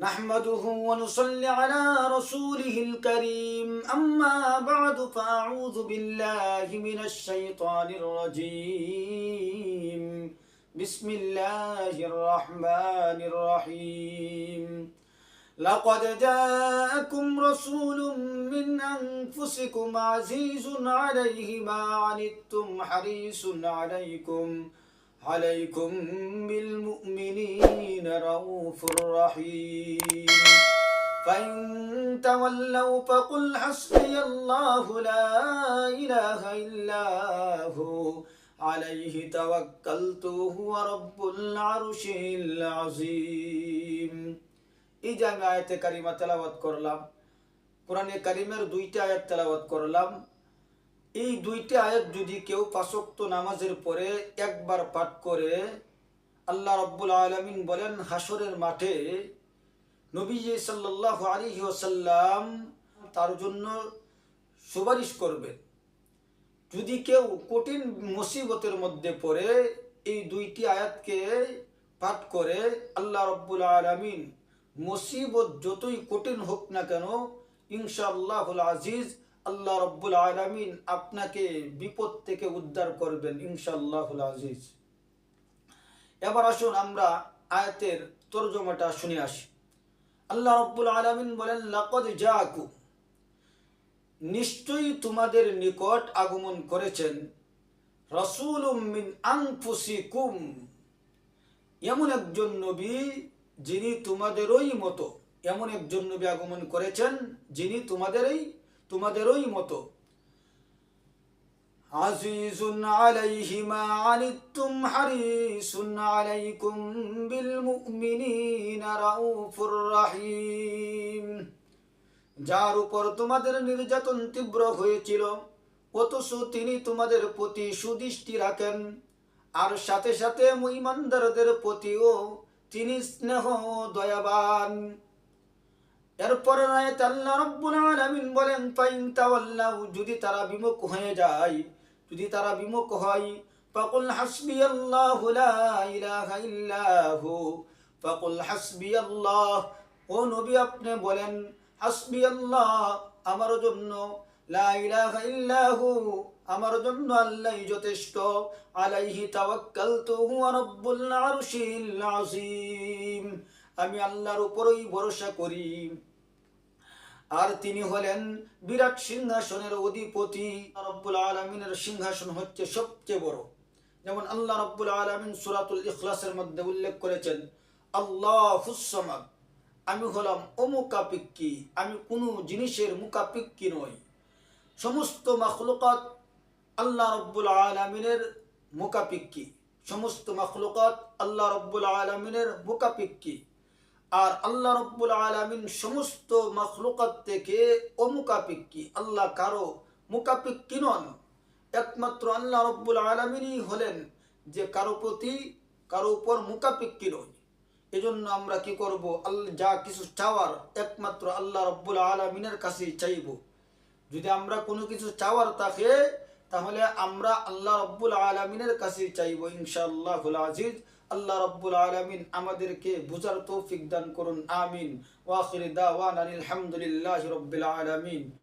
نحمده ونصلي على رسوله الكريم أما بعد فأعوذ بالله من الشيطان الرجيم بسم الله الرحمن الرحيم لقد جاءكم رسول من أنفسكم عزيز عليه ما عنتم حريص عليكم بالمؤمنين رؤوف رحيم فإن تولوا فقل حسبي الله لا إله إلا هو عليه توكلت هو رب العرش العظيم এই যে আমি আয়াতে কারিমা তেলাওয়াত করলাম, কোরআনে কারিমের দুইটা আয়াত তেলাওয়াত করলাম। এই দুইটা আয়াত যদি কেউ পাঁচ ওয়াক্ত নামাজের পরে একবার পাঠ করে, আল্লাহ রাব্বুল আলামিন বলেন হাসরের মাঠে নবীজি সাল্লাল্লাহু আলাইহি ওয়াসাল্লাম তার জন্য সুপারিশ করবেন। যদি কেউ কঠিন মুসিবতের মধ্যে পড়ে এই দুইটি আয়াতকে পাঠ করে, আল্লাহ রাব্বুল আলামিন মুসিবত যতই কঠিন হোক না কেন ইনশাআল্লাহুল আজিজ আল্লাহ রাব্বুল আলামিন আপনাকে বিপদ থেকে উদ্ধার করবেন ইনশাআল্লাহুল আজিজ। এবার আসুন আমরা আয়াতের তরজমাটা শুনে আসি। আল্লাহ রাব্বুল আলামিন বলেন লাকাদ জাআকুম, নিশ্চয়ই তোমাদের নিকট আগমন করেছেন রাসূলুম মিন আনফুসিকুম, এমন একজন নবী যিনি তোমাদেরই মতো, এমন একজন নবী আগমন করেছেন যিনি তোমাদেরই মতো। আজিজুন আলাইহি মা আনিতুম হারিসুন আলাইকুম বিল মুমিনিনা রাউফুর রহিম, যার উপর তোমাদের নির্যাতন তীব্র হয়েছিল অথচ তিনি তোমাদের প্রতি সুদৃষ্টি রাখেন, আর সাথে সাথে ঈমানদারদের প্রতিও তিনি স্নেহ দয়াবান। এরপর আয়াতে আল্লাহ রাব্বুল আলামিন বলেন ফাইন তাওয়াল্লাউ, যদি তারা বিমুখ হয়ে যায়, যদি তারা বিমুখ হয়, ফাকুল হাসবিয়াল্লাহু লা ইলাহা ইল্লাহু, ফাকুল হাসবিয়াল্লাহ, ও নবী আপনি বলেন হাসবিয়াল্লাহ, আমার জন্য, লা ইলাহা ইল্লাহু, আমার জন্য আল্লাহই যথেষ্ট, আলাইহি তাওয়াক্কালতু হুয়া রাব্বুল আরশিল আযীম, আমি আল্লাহর উপরই ভরসা করি, আর তিনি হলেন বিরাট সিংহাসনের অধিপতি। রব্বুল আলামিনের সিংহাসন হচ্ছে সবচেয়ে বড়। যেমন আল্লাহ রব্বুল আলামিন সূরাতুল ইখলাসের মধ্যে উল্লেখ করেছেন আল্লাহুস সামাদ, আমি হলাম অমুকাপিক্কি, আমি কোনো জিনিসের মুকাপিক্কি নই। সমস্ত মাখলুকাত আল্লাহ রব্বুল আলামিনের মুকাপিক্কি, সমস্ত মাখলুকাত আল্লাহ রব্বুল আলামিনের মুকাপিক্কি, আর আল্লাহ রব্বুল আলামিন সমস্ত মাখলুকাত থেকে অমুকাপিক্কি, আল্লাহ কারো মুকাপিক্কি নন। একমাত্র আল্লাহ রব্বুল আলামিনই হলেন যে কারো প্রতি কারো উপর মুকাপিক্কি নয়। এজন্য আমরা কি করব, যা কিছু চাওয়ার একমাত্র আল্লাহ রব্বুল আলামিনের কাছেই চাইব। যদি আমরা কোনো কিছু চাওয়ার থাকে তাহলে আমরা আল্লাহ রব্বুল আলামিনের কাছেই চাইব ইনশাআল্লাহুল আজিজ। আল্লাহ রব্বুল আলামিন আমাদেরকে বুঝার তৌফিক দান করুন, আমিন। ওয়া আখির দাওয়ানা আলহামদুলিল্লাহি রাব্বিল আলামিন।